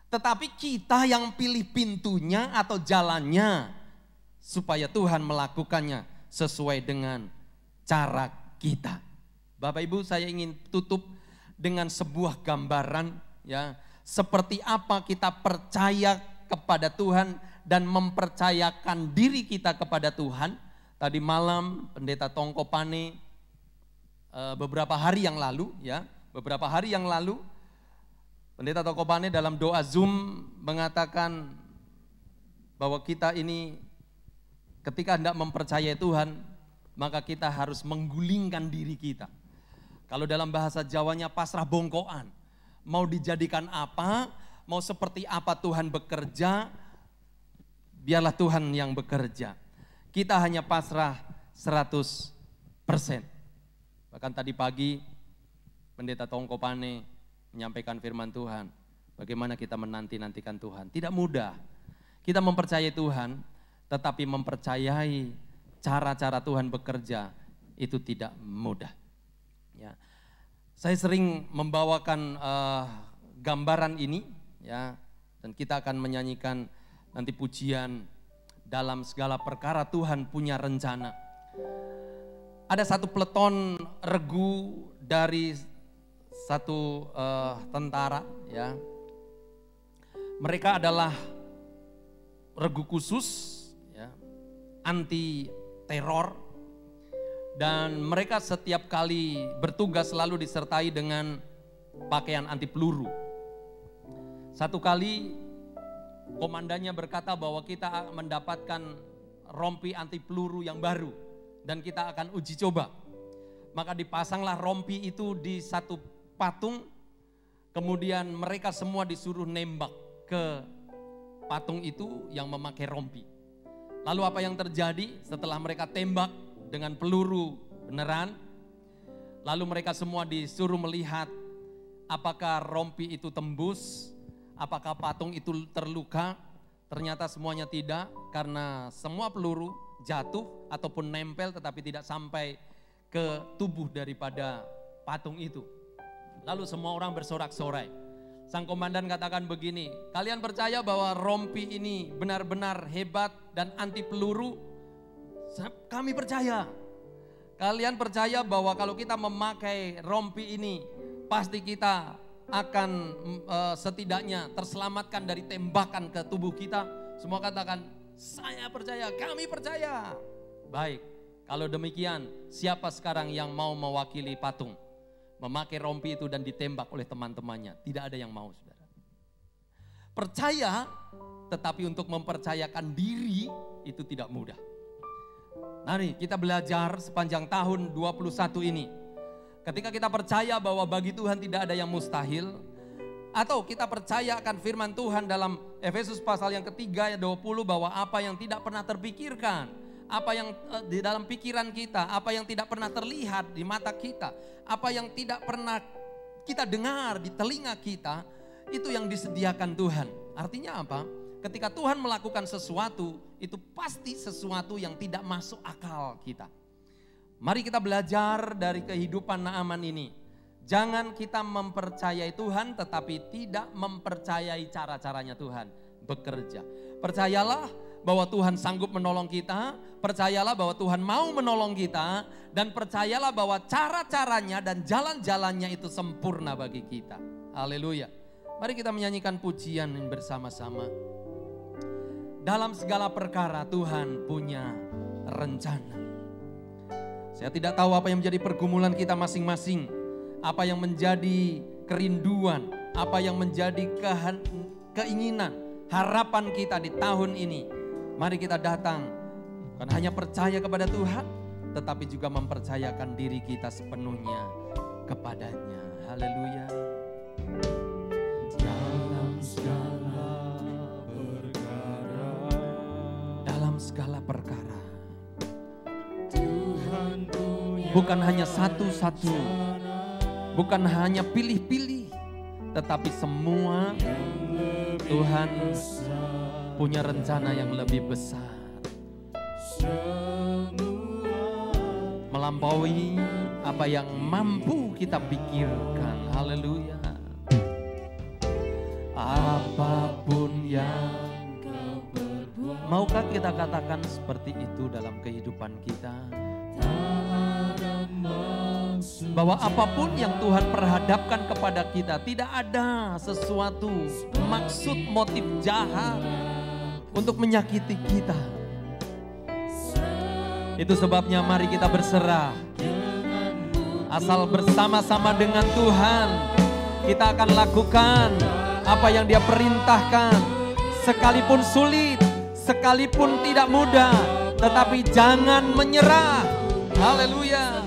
Tetapi kita yang pilih pintunya atau jalannya supaya Tuhan melakukannya sesuai dengan cara kita. Bapak Ibu, saya ingin tutup dengan sebuah gambaran ya, seperti apa kita percaya kepada Tuhan dan mempercayakan diri kita kepada Tuhan. Tadi malam Pendeta Tongko Pane beberapa hari yang lalu Pendeta Tongko Pane dalam doa Zoom mengatakan bahwa kita ini ketika hendak mempercayai Tuhan, maka kita harus menggulingkan diri kita. Kalau dalam bahasa Jawanya pasrah bongkoan. Mau dijadikan apa, mau seperti apa Tuhan bekerja, biarlah Tuhan yang bekerja. Kita hanya pasrah 100%. Bahkan tadi pagi Pendeta Tongko Pane menyampaikan firman Tuhan. Bagaimana kita menanti-nantikan Tuhan. Tidak mudah. Kita mempercayai Tuhan, tetapi mempercayai cara-cara Tuhan bekerja itu tidak mudah. Ya. Saya sering membawakan gambaran ini ya, dan kita akan menyanyikan nanti pujian dalam segala perkara Tuhan punya rencana. Ada satu peleton regu dari satu tentara ya. Mereka adalah regu khusus ya, anti teror. Dan mereka setiap kali bertugas selalu disertai dengan pakaian anti peluru. Satu kali komandannya berkata bahwa kita mendapatkan rompi anti peluru yang baru dan kita akan uji coba. Maka dipasanglah rompi itu di satu patung, kemudian mereka semua disuruh nembak ke patung itu yang memakai rompi. Lalu apa yang terjadi setelah mereka tembak dengan peluru beneran, lalu mereka semua disuruh melihat apakah rompi itu tembus, apakah patung itu terluka. Ternyata semuanya tidak, karena semua peluru jatuh ataupun nempel tetapi tidak sampai ke tubuh daripada patung itu. Lalu semua orang bersorak-sorai. Sang komandan katakan begini, kalian percaya bahwa rompi ini benar-benar hebat dan anti peluru? Kami percaya. Kalian percaya bahwa kalau kita memakai rompi ini, pasti kita akan setidaknya terselamatkan dari tembakan ke tubuh kita? Semua katakan, saya percaya, kami percaya. Baik, kalau demikian siapa sekarang yang mau mewakili patung? Memakai rompi itu dan ditembak oleh teman-temannya. Tidak ada yang mau, saudara. Percaya, tetapi untuk mempercayakan diri itu tidak mudah. Mari kita belajar sepanjang tahun 21 ini. Ketika kita percaya bahwa bagi Tuhan tidak ada yang mustahil, atau kita percaya akan firman Tuhan dalam Efesus pasal yang ketiga ayat 20 bahwa apa yang tidak pernah terpikirkan, apa yang di dalam pikiran kita, apa yang tidak pernah terlihat di mata kita, apa yang tidak pernah kita dengar di telinga kita, itu yang disediakan Tuhan. Artinya apa? Ketika Tuhan melakukan sesuatu, itu pasti sesuatu yang tidak masuk akal kita. Mari kita belajar dari kehidupan Naaman ini. Jangan kita mempercayai Tuhan tetapi tidak mempercayai cara-caranya Tuhan. bekerja. Percayalah bahwa Tuhan sanggup menolong kita, percayalah bahwa Tuhan mau menolong kita, dan percayalah bahwa cara-caranya dan jalan-jalannya itu sempurna bagi kita. Haleluya. Mari kita menyanyikan pujian bersama-sama. Dalam segala perkara Tuhan punya rencana. Saya tidak tahu apa yang menjadi pergumulan kita masing-masing, apa yang menjadi kerinduan, apa yang menjadi keinginan, harapan kita di tahun ini. Mari kita datang, bukan hanya percaya kepada Tuhan, tetapi juga mempercayakan diri kita sepenuhnya kepadanya. Haleluya. Dalam segala perkara Tuhan punya, bukan hanya satu-satu, bukan hanya pilih-pilih, tetapi semua Tuhan punya rencana yang lebih besar, melampaui apa yang mampu kita pikirkan. Haleluya. Apapun yang kau berbuat, maukah kita katakan seperti itu dalam kehidupan kita? Bahwa apapun yang Tuhan perhadapkan kepada kita, tidak ada sesuatu maksud motif jahat untuk menyakiti kita. Itu sebabnya mari kita berserah. Asal bersama-sama dengan Tuhan, kita akan lakukan apa yang Dia perintahkan. Sekalipun sulit, sekalipun tidak mudah, tetapi jangan menyerah. Haleluya.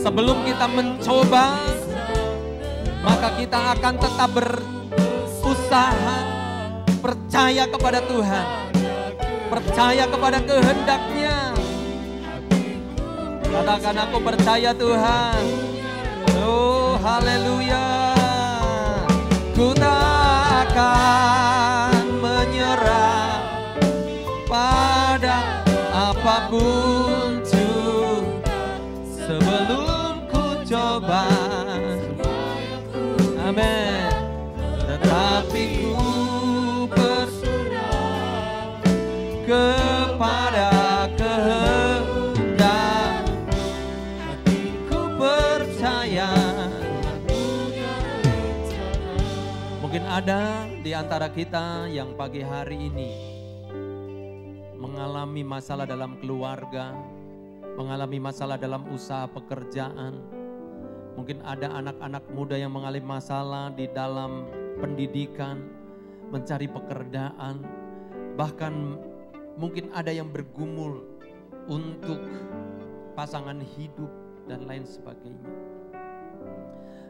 Sebelum kita mencoba, maka kita akan tetap berusaha, percaya kepada Tuhan, percaya kepada kehendak-Nya. Katakan, aku percaya Tuhan. Oh, haleluya. Ku tak akan menyerah pada apapun Tuhan, sebelum ku coba. Amin. Tetapi ku berserah kepada kehendak, hatiku percaya. Mungkin ada di antara kita yang pagi hari ini mengalami masalah dalam keluarga, mengalami masalah dalam usaha pekerjaan. Mungkin ada anak-anak muda yang mengalami masalah di dalam pendidikan, mencari pekerjaan. Bahkan mungkin ada yang bergumul untuk pasangan hidup dan lain sebagainya.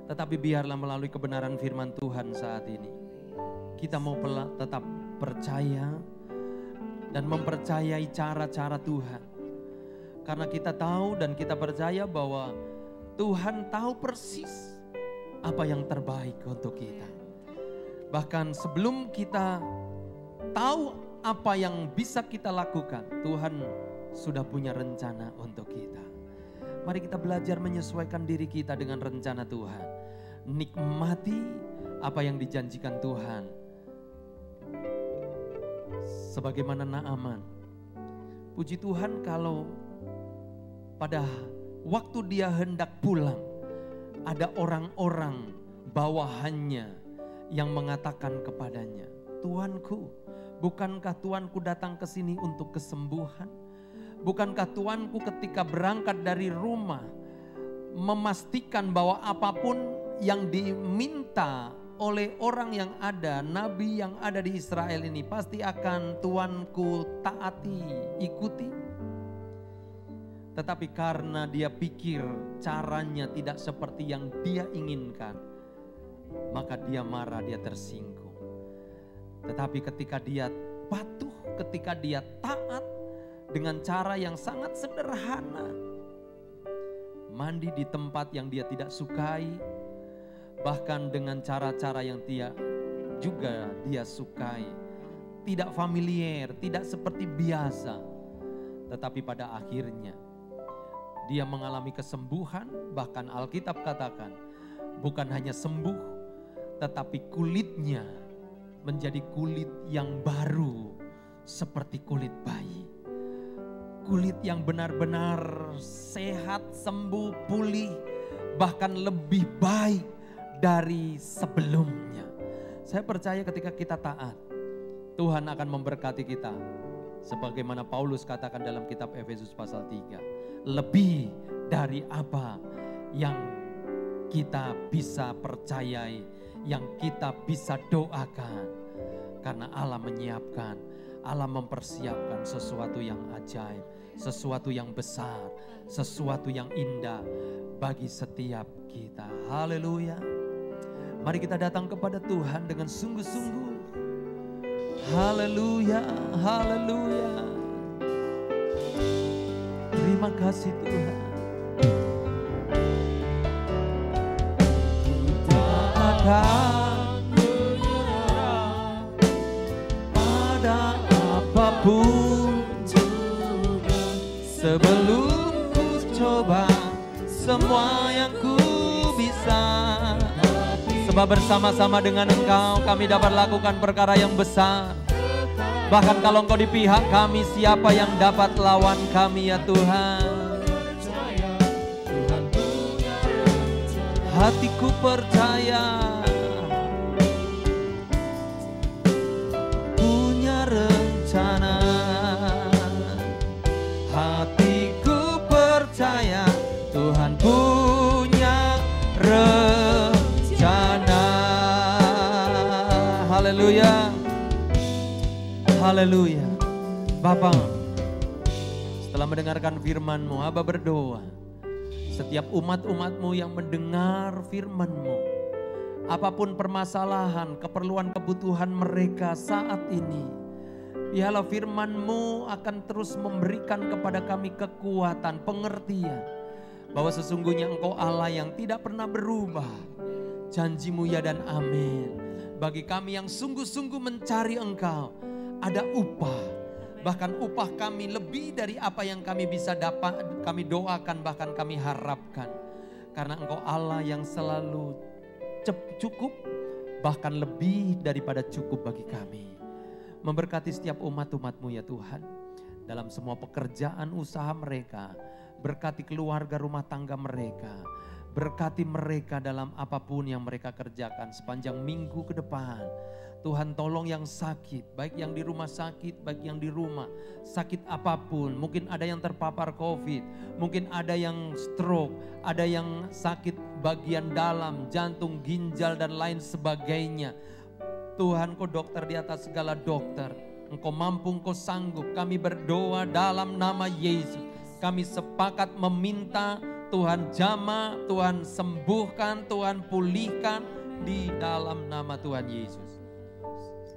Tetapi biarlah melalui kebenaran firman Tuhan saat ini, kita mau tetap percaya dan mempercayai cara-cara Tuhan. Karena kita tahu dan kita percaya bahwa Tuhan tahu persis apa yang terbaik untuk kita. Bahkan sebelum kita tahu apa yang bisa kita lakukan, Tuhan sudah punya rencana untuk kita. Mari kita belajar menyesuaikan diri kita dengan rencana Tuhan. Nikmati apa yang dijanjikan Tuhan. Sebagaimana Naaman. Puji Tuhan kalau pada waktu dia hendak pulang, ada orang-orang bawahannya yang mengatakan kepadanya, Tuanku, bukankah Tuanku datang ke sini untuk kesembuhan? Bukankah Tuanku ketika berangkat dari rumah memastikan bahwa apapun yang diminta oleh orang yang ada, nabi yang ada di Israel ini pasti akan Tuanku taati, ikuti. Tetapi karena dia pikir caranya tidak seperti yang dia inginkan, maka dia marah, dia tersinggung. Tetapi ketika dia patuh, ketika dia taat dengan cara yang sangat sederhana, mandi di tempat yang dia tidak sukai, bahkan dengan cara-cara yang dia sukai, tidak familiar, tidak seperti biasa. Tetapi pada akhirnya dia mengalami kesembuhan. Bahkan Alkitab katakan bukan hanya sembuh, tetapi kulitnya menjadi kulit yang baru seperti kulit bayi. Kulit yang benar-benar sehat, sembuh, pulih, bahkan lebih baik dari sebelumnya. Saya percaya ketika kita taat, Tuhan akan memberkati kita. Sebagaimana Paulus katakan dalam kitab Efesus pasal 3. Lebih dari apa yang kita bisa percayai, yang kita bisa doakan. Karena Allah menyiapkan, Allah mempersiapkan sesuatu yang ajaib, sesuatu yang besar, sesuatu yang indah bagi setiap kita. Haleluya. Mari kita datang kepada Tuhan dengan sungguh-sungguh. Haleluya, haleluya. Terima kasih Tuhan. Tak akan menyerah pada apapun juga, sebelum ku coba semua yang ku bisa. Sebab bersama-sama dengan Engkau kami dapat lakukan perkara yang besar. Bahkan kalau Engkau di pihak kami, siapa yang dapat lawan kami ya Tuhan. Hatiku percaya punya rencana. Hatiku percaya Tuhan punya rencana. Haleluya. Haleluya. Bapa, setelah mendengarkan firman-Mu, Aba berdoa, setiap umat-umat-Mu yang mendengar firman-Mu, apapun permasalahan, keperluan, kebutuhan mereka saat ini, biarlah firman-Mu akan terus memberikan kepada kami kekuatan, pengertian, bahwa sesungguhnya Engkau Allah yang tidak pernah berubah. Janji-Mu ya dan amin. Bagi kami yang sungguh-sungguh mencari Engkau, ada upah. Bahkan upah kami lebih dari apa yang kami bisa dapat, kami doakan, bahkan kami harapkan. Karena Engkau Allah yang selalu cukup, bahkan lebih daripada cukup bagi kami. Memberkati setiap umat-umat-Mu ya Tuhan. Dalam semua pekerjaan usaha mereka, berkati keluarga rumah tangga mereka. Berkati mereka dalam apapun yang mereka kerjakan sepanjang minggu ke depan. Tuhan tolong yang sakit, baik yang di rumah sakit, baik yang di rumah. Sakit apapun, mungkin ada yang terpapar COVID, mungkin ada yang stroke, ada yang sakit bagian dalam, jantung, ginjal dan lain sebagainya. Tuhan, Kau dokter di atas segala dokter. Engkau mampu, Engkau sanggup. Kami berdoa dalam nama Yesus. Kami sepakat meminta Tuhan jamah, Tuhan sembuhkan, Tuhan pulihkan di dalam nama Tuhan Yesus.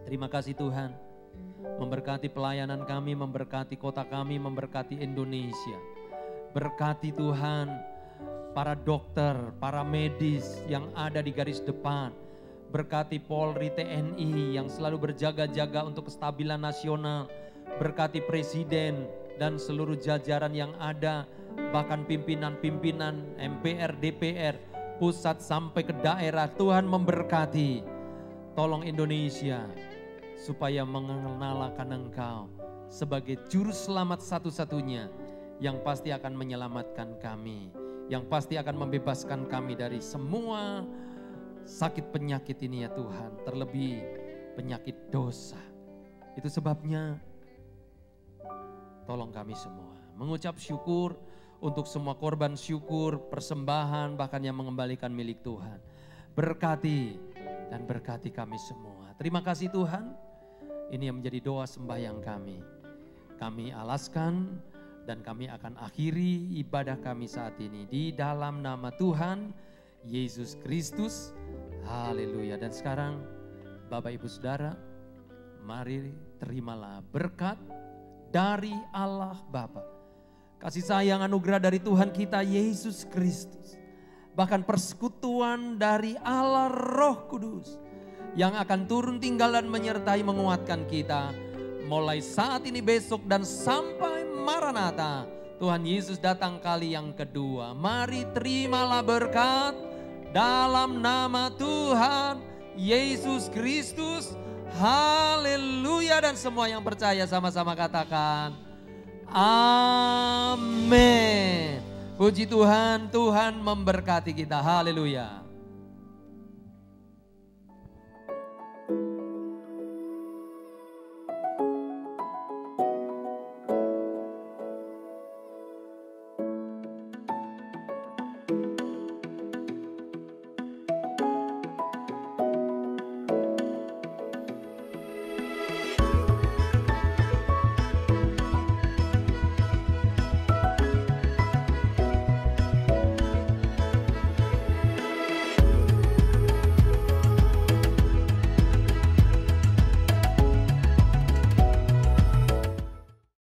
Terima kasih Tuhan, memberkati pelayanan kami, memberkati kota kami, memberkati Indonesia. Berkati Tuhan para dokter, para medis yang ada di garis depan. Berkati Polri, TNI yang selalu berjaga-jaga untuk kestabilan nasional. Berkati Presiden dan seluruh jajaran yang ada, bahkan pimpinan-pimpinan MPR, DPR, pusat sampai ke daerah. Tuhan memberkati, tolong Indonesia supaya mengenalkan Engkau sebagai juru selamat satu-satunya yang pasti akan menyelamatkan kami, yang pasti akan membebaskan kami dari semua sakit penyakit ini ya Tuhan, terlebih penyakit dosa. Itu sebabnya tolong kami semua mengucap syukur untuk semua korban syukur, persembahan, bahkan yang mengembalikan milik Tuhan. Berkati dan berkati kami semua. Terima kasih Tuhan. Ini yang menjadi doa sembahyang kami. Kami alaskan dan kami akan akhiri ibadah kami saat ini di dalam nama Tuhan Yesus Kristus. Haleluya. Dan sekarang Bapak Ibu Saudara, mari terimalah berkat dari Allah Bapa, kasih sayang anugerah dari Tuhan kita Yesus Kristus, bahkan persekutuan dari Allah Roh Kudus yang akan turun tinggal dan menyertai menguatkan kita mulai saat ini, besok dan sampai Maranatha. Tuhan Yesus datang kali yang kedua. Mari terimalah berkat dalam nama Tuhan Yesus Kristus. Haleluya, dan semua yang percaya sama-sama katakan amin. Puji Tuhan, Tuhan memberkati kita. Haleluya.